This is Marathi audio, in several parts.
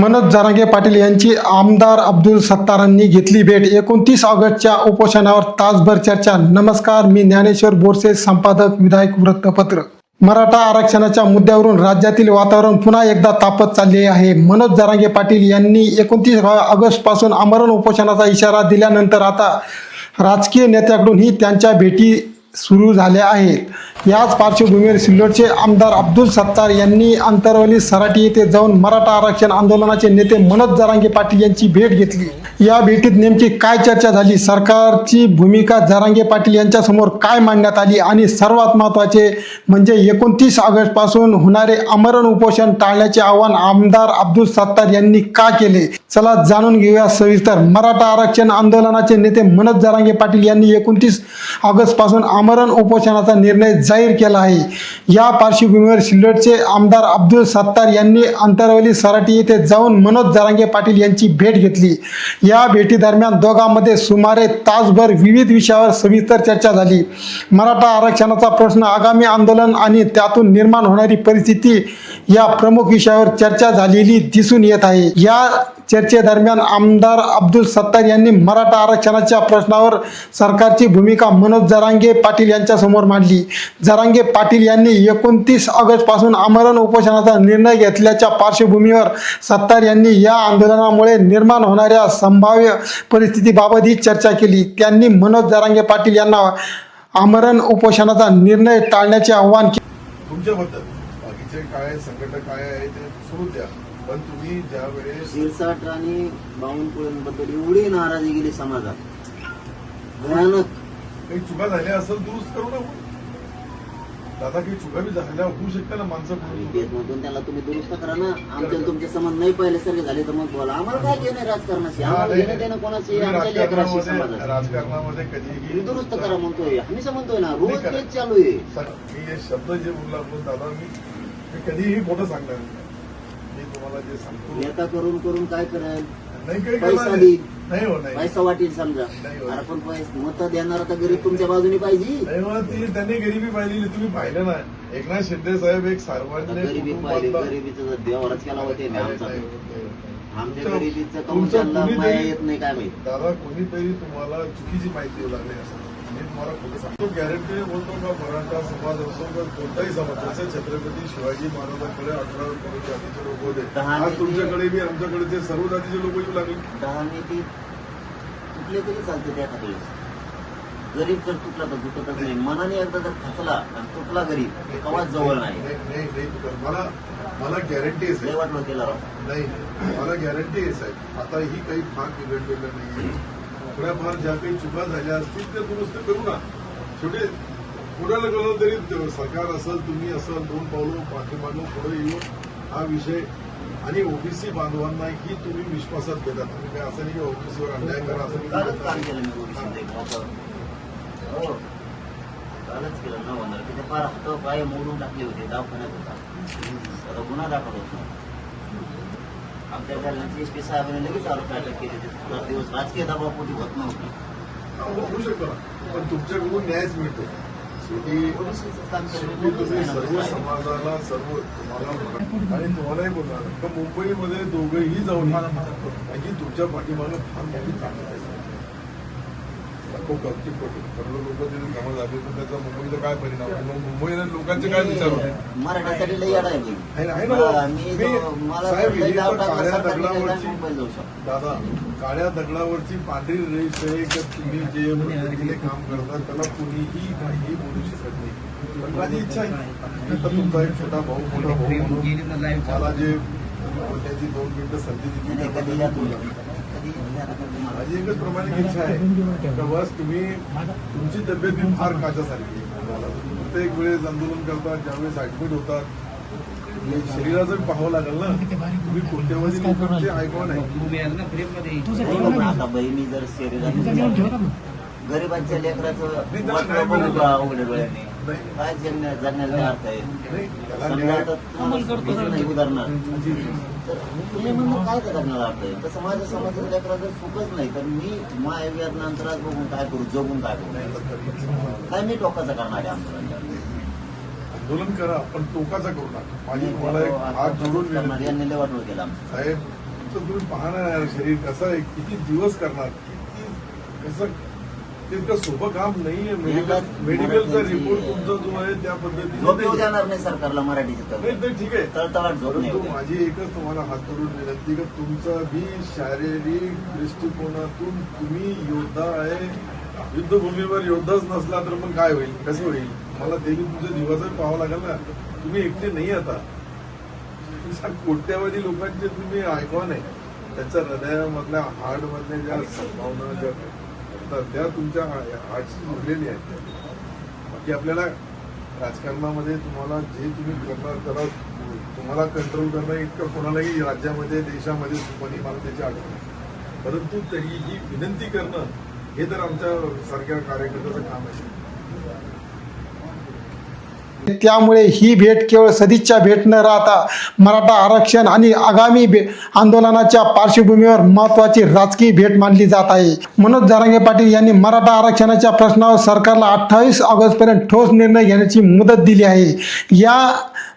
मनोज जरांगे पाटील यांची आमदार अब्दुल सत्तारांनी घेतली भेट. 29 ऑगस्टच्या उपोषणावर तासभर चर्चा. नमस्कार, मी ज्ञानेश्वर बोरसे, संपादक विधायक वृत्तपत्र. मराठा आरक्षणाच्या मुद्द्यावरून राज्यातील वातावरण पुन्हा एकदा तापत चालले आहे. मनोज जरांगे पाटील यांनी 29 ऑगस्ट पासून आमरण उपोषणाचा इशारा दिल्यानंतर आता राजकीय नेत्याकडूनही त्यांच्या भेटी सुरू झाल्या आहेत. याच पार्श्वभूमीवर सिल्लोडचे आमदार अब्दुल सत्तार यांनी अंतरवली सराटी येथे जाऊन मराठा आरक्षण आंदोलनाचे नेते मनोज जरांगे पाटील यांची भेट घेतली. या भेटीत नेमकी काय चर्चा झाली, सरकारची भूमिका जरांगे पाटील यांच्या समोर काय मांडण्यात आली आणि सर्वात महत्त्वाचे म्हणजे 29 ऑगस्ट पासून होणारे आमरण उपोषण टाळण्याचे आवाहन आमदार अब्दुल सत्तार यांनी का केले, चला जाणून घेऊया सविस्तर. मराठा आरक्षण आंदोलनाचे नेते मनोज जरांगे पाटील यांनी 29 ऑगस्ट पासून आमरण उपोषणाचा निर्णय जाहीर केला आहे. या पार्श्वभूमीवर सिल्लोडचे आमदार अब्दुल सत्तार यांनी अंतरवली सराटी येथे जाऊन मनोज जरांगे पाटील यांची भेट घेतली. या भेटीदरम्यान दोघांमध्ये सुमारे तासभर विविध विषयावर सविस्तर चर्चा झाली. मराठा आरक्षणाचा प्रश्न, आगामी आंदोलन आणि त्यातून निर्माण होणारी परिस्थिती या प्रमुख विषयावर चर्चा झालेली दिसून येत आहे. या चर्चेदरम्यान आमदार अब्दुल सत्तार यांनी मराठा आरक्षणाच्या प्रश्नावर सरकारची भूमिका मनोज जरांगे पाटील यांच्या समोर मांडली. जरांगे पाटील यांनी 29 ऑगस्ट पासून आमरण उपोषणाचा निर्णय घेतल्याच्या पार्श्वभूमीवर सत्तार यांनी या आंदोलनामुळे निर्माण होणाऱ्या संभाव्य परिस्थितीबाबतही चर्चा केली. त्यांनी मनोज जरांगे पाटील यांना आमरण उपोषणाचा निर्णय टाळण्याचे आवाहन केले. तुमच्याबद्दल बाकीचे काय संकट काय आहे ते सोडून द्या, पण तुम्ही ज्या वेळेस शिरसाट आणि बावनकुळेंबद्दल एवढी नाराजी गेली समाजात, भयानक. काही चुका झाल्या असेल दुरुस्त करू ना. दादा काही चुका बी झाल्या होऊ शकते ना माणसं. मधून त्याला तुम्ही दुरुस्त करा ना. आमच्या तुमचे संबंध नाही पहिल्यासारखे झाले तर मग बोला. आम्हाला काय घेणं राजकारणाशी, आम्हाला घेणं देणं कोणाशी, आमच्या लेकराशी, समाजाशी. राजकारणामध्ये कधीही दुरुस्त करा म्हणतोय, हमेशा म्हणतोय ना, रोज तेच चालू आहे. मी हे शब्द जे बोलला आपण दादा, मी कधीही खोटं सांगणार नाही. मी तुम्हाला जे सांगतो, नेता करून करून काय करेल, नाही काही पैसा करणार देईल, नाही हो, नाही पैसा वाटेल समजा. नाही हो. अरे पण मत देणार तर गरीब तुमच्या बाजूने पाहिजे. नाही हो, त्यांनी गरिबी पाहिली, तुम्ही पाहिलं ना. एकनाथ शिंदे साहेब एक सार्वजनिक गरीबी पाहिली, गरिबीचं देवावरच केला होते आमच्या गरिबीचं कौशल्य माया येत नाही काय माहिती. दादा कोणीतरी तुम्हाला चुकीची माहिती देऊ लागली असं मी तुम्हाला खोटं सांगतो. गॅरंटी बोलतो का मराठा समाज असो का कोणताही समाज, जसं छत्रपती शिवाजी महाराजांकडे 18 करोड जातीचे लोक होते, आज तुमच्याकडे बी आमच्याकडे ते सर्व जातीचे लोक येऊ लागले. 10 ती तुटले तरी चालते त्या खाली. गरीब जर तुटला तर तुटतच नाही. मनाने एकदा जर खचला आणि तुटला गरीब कवाच जवळ नाही. मला गॅरंटी आहे लय वाटलं केला नाही, मला गॅरंटी आहे साहेब, आता ही काही फार बिघडलेलं नाही. थोड्याफार ज्या काही चुका झाल्या असतील त्या दुरुस्त करू ना. शेवटी पुढे गेलो तरी सरकार असेल, तुम्ही असेल, 2 पावलं पाठीमागून पुढे येऊन हा विषय आणि ओबीसी बांधवांना ही तुम्ही विश्वासात घेता. तुम्ही काय असं नाही की ओबीसीवर अन्याय करा असं कालच काम केलं मी ओबीसी हो कालच केलं न होणार तिथे फार हात पाय मोडून टाकले होते, दवाखान्यात होता. आता गुन्हा दाखल होत नाही. आमच्या घरांची एसपी साहेबांनी लगेच आरोप अटक केले. 4 दिवस राजकीय दबावपोटी होत नव्हती. होऊ शकतो, पण तुमच्याकडून न्यायच मिळतो. तुम्ही सर्व समाजाला सर्व तुम्हाला आणि तुम्हालाही बोलणार का मुंबईमध्ये दोघंही जाऊन की तुमच्या पाठीमागं फार मोठी ताकद आहे. कौतिक पटेल सर्व लोक जरी जमा झाले तर त्याचा मुंबईचा काय परिणाम आहे, मग मुंबईला लोकांचे काय विचार होते. मराठ्यासाठी लई अडा आहे काळ्या दगडावरची दादा, काळ्या दगडावरची पांढरी रेष आहे की तुम्ही जे पद्धतीने काम करतात त्याला कुणीही काहीही बोलू शकत नाही. पण माझी इच्छा आहे तर तुमचा एक छोटा भाऊ मोठा भाऊ म्हणून मला जे बोलण्याची 2 मिनिटं संधी दिली. माझी एकच प्रामाणिक इच्छा आहे तर बस तुम्ही तुमची तब्येत ही फार काच्यासारखी प्रत्येक वेळेस आंदोलन करतात, ज्यावेळेस ऍडमिट होतात, शरीराचं पाहावं लागेल ना. तुम्ही कोट्यवधी लोकांचे ऐकवा नाही. आता बहिणी जर शरीरात गरिबांच्या लेकराचं उघड्या डोळ्याने काय जगण्याचा अर्थ आहे. उदाहरणार्थ काय करण्याचा अर्थ आहे. तसं माझ्या समाजाच्या लेकराचं सुखच नाही तर मी मायाव्यात अंतरात बघून काय करू, जगून काय करू, काय मी टोकाचं करणार आहे आंदोलन. आंदोलन करा पण टोकाचा करू नका. माझी तुम्हाला एक हात जोडून यांनी लय वाटलं केलं साहेब, तुमचं तुम्ही पाहणार शरीर कसं आहे, किती दिवस करणार, किती कसं, ते इतकं सोपं काम नाहीये. मेडिकलचा रिपोर्ट तुमचा जो आहे त्या झोप येऊ पद्धतीने देणार नाही सरकारला मराठीचं नाही, ते ठीक आहे. तळतळाट झोप नाही परंतु येऊ देणार. माझी एकच तुम्हाला हात करून विनंती की तुमचा भी शारीरिक दृष्टिकोनातून तुम्ही योद्धा आहे. युद्धभूमीवर योद्धाच नसला तर मग काय होईल, कसं होईल? मला ते बी तुमच्या जीवाचं पाहावं लागेल ना. तुम्ही एकटे नाही आता, कोट्यावधी लोकांचे तुम्ही आयकॉन आहे. त्यांच्या हृदयामधल्या हार्टमधल्या ज्या संभावना ज्या असतात त्या तुमच्या हार्टशी जोडलेली आहेत. बाकी आपल्याला राजकारणामध्ये तुम्हाला जे तुम्ही करणार त्याला तुम्हाला कंट्रोल करणं इतकं कोणालाही राज्यामध्ये देशामध्ये सुपनी मला त्याची आठवण आहे. परंतु तरीही विनंती करणं हे तर आमच्या सारख्या कार्यकर्त्याचं काम आहे. त्यामुळे ही भेट केवळ सदिच्छा भेट न राहता मराठा आरक्षण आणि आगामी आंदोलनाच्या पार्श्वभूमीवर महत्त्वाची राजकीय भेट मानली जात आहे. मनोज जरांगे पाटील यांनी मराठा आरक्षणाच्या प्रश्नावर सरकारला 28 ऑगस्टपर्यंत ठोस निर्णय घेण्याची मुदत दिली आहे. या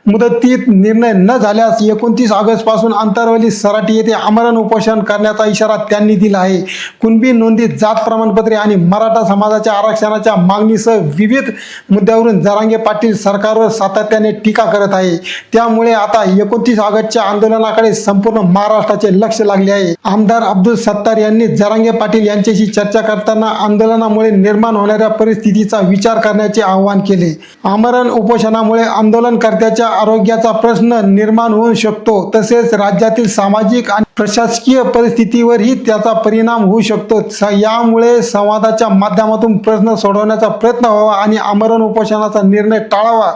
मुदतीत निर्णय न झाल्यास 29 ऑगस्टपासून अंतरवली सराटी येथे आमरण उपोषण करण्याचा इशारा त्यांनी दिला आहे. कुणबी नोंदीत जात प्रमाणपत्रे आणि मराठा समाजाच्या आरक्षणाच्या मागणीसह विविध मुद्द्यावरून जरांगे पाटील सरकारवर सातत्याने टीका करत आहे. त्यामुळे आता 29 ऑगस्टच्या आंदोलनाकडे संपूर्ण महाराष्ट्राचे लक्ष लागले आहे. आमदार अब्दुल सत्तार यांनी जरांगे पाटील यांच्याशी चर्चा करताना आंदोलनामुळे निर्माण होणाऱ्या परिस्थितीचा विचार करण्याचे आवाहन केले. आमरण उपोषणामुळे आंदोलनकर्त्याच्या आरोग्याचा प्रश्न निर्माण होऊ शकतो, तसेच राज्यातील सामाजिक आणि प्रशासकीय परिस्थितीवरही त्याचा परिणाम होऊ शकतो. यामुळे संवादाच्या माध्यमातून प्रश्न सोडवण्याचा प्रयत्न व्हावा आणि आमरण उपोषणाचा निर्णय टाळावा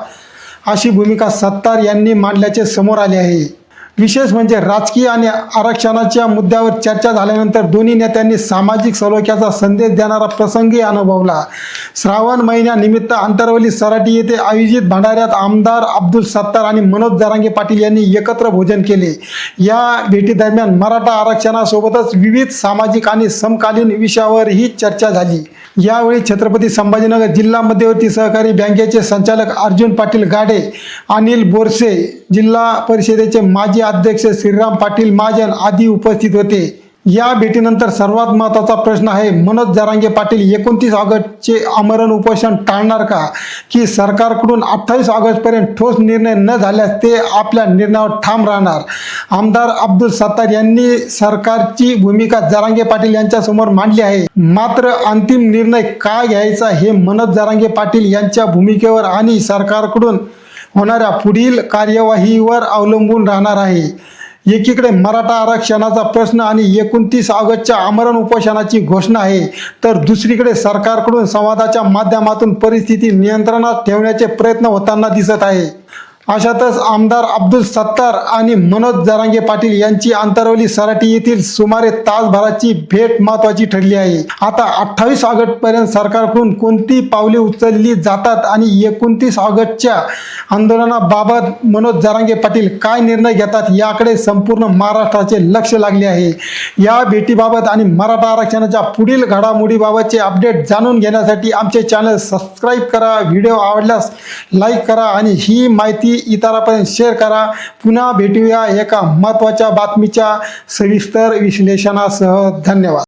अशी भूमिका सत्तार यांनी मांडल्याचे समोर आले आहे. विशेष म्हणजे राजकीय आणि आरक्षणाच्या मुद्द्यावर चर्चा झाल्यानंतर दोन्ही नेत्यांनी सामाजिक सलोख्याचा संदेश देणारा प्रसंगही अनुभवला. श्रावण महिन्यानिमित्त अंतरवली सराटी येथे आयोजित भंडाऱ्यात आमदार अब्दुल सत्तार आणि मनोज जरांगे पाटील यांनी एकत्र भोजन केले. या भेटीदरम्यान मराठा आरक्षणासोबतच विविध सामाजिक आणि समकालीन विषयावरही चर्चा झाली. यावेळी छत्रपती संभाजीनगर जिल्हा मध्यवर्ती सहकारी बँकेचे संचालक अर्जुन पाटील गाडे, अनिल बोरसे, जिल्हा परिषदेचे माजी अध्यक्ष श्रीराम पाटील महाजन आदी उपस्थित होते. या भेटीनंतर सर्वात महत्त्वाचा प्रश्न आहे, मनोज जरांगे पाटील 29 ऑगस्टचे आमरण उपोषण टाळणार का, की सरकारकडून 28 ऑगस्टपर्यंत ठोस निर्णय न झाल्यास ते आपल्या निर्णयावर ठाम राहणार. आमदार अब्दुल सत्तार यांनी सरकारची भूमिका जरांगे पाटील यांच्यासमोर मांडली आहे. मात्र अंतिम निर्णय काय घ्यायचा हे मनोज जरांगे पाटील यांच्या भूमिकेवर आणि सरकारकडून होणाऱ्या पुढील कार्यवाहीवर अवलंबून राहणार आहे. एकीकडे मराठा आरक्षणाचा प्रश्न आणि 29 ऑगस्टच्या आमरण उपोषणाची घोषणा आहे, तर दुसरीकडे सरकारकडून संवादाच्या माध्यमातून परिस्थिती नियंत्रणात ठेवण्याचे प्रयत्न होताना दिसत आहे. अशातच आमदार अब्दुल सत्तार आणि मनोज जरांगे पाटील यांची अंतरवली सराटी येथील सुमारे तासभराची भेट महत्त्वाची ठरली आहे. आता 28 ऑगस्टपर्यंत सरकारकडून कोणती पावले उचलली जातात आणि 29 ऑगस्टच्या आंदोलनाबाबत मनोज जरांगे पाटील काय निर्णय घेतात याकडे संपूर्ण महाराष्ट्राचे लक्ष लागले आहे. या भेटीबाबत आणि मराठा आरक्षणाच्या पुढील घडामोडीबाबतचे अपडेट जाणून घेण्यासाठी आमचे चॅनल सबस्क्राईब करा, व्हिडिओ आवडल्यास लाईक करा आणि ही माहिती इतरांपर्यंत शेअर करा. पुन्हा भेटूया एका महत्त्वाच्या बातमीच्या सविस्तर विश्लेषणासह. धन्यवाद.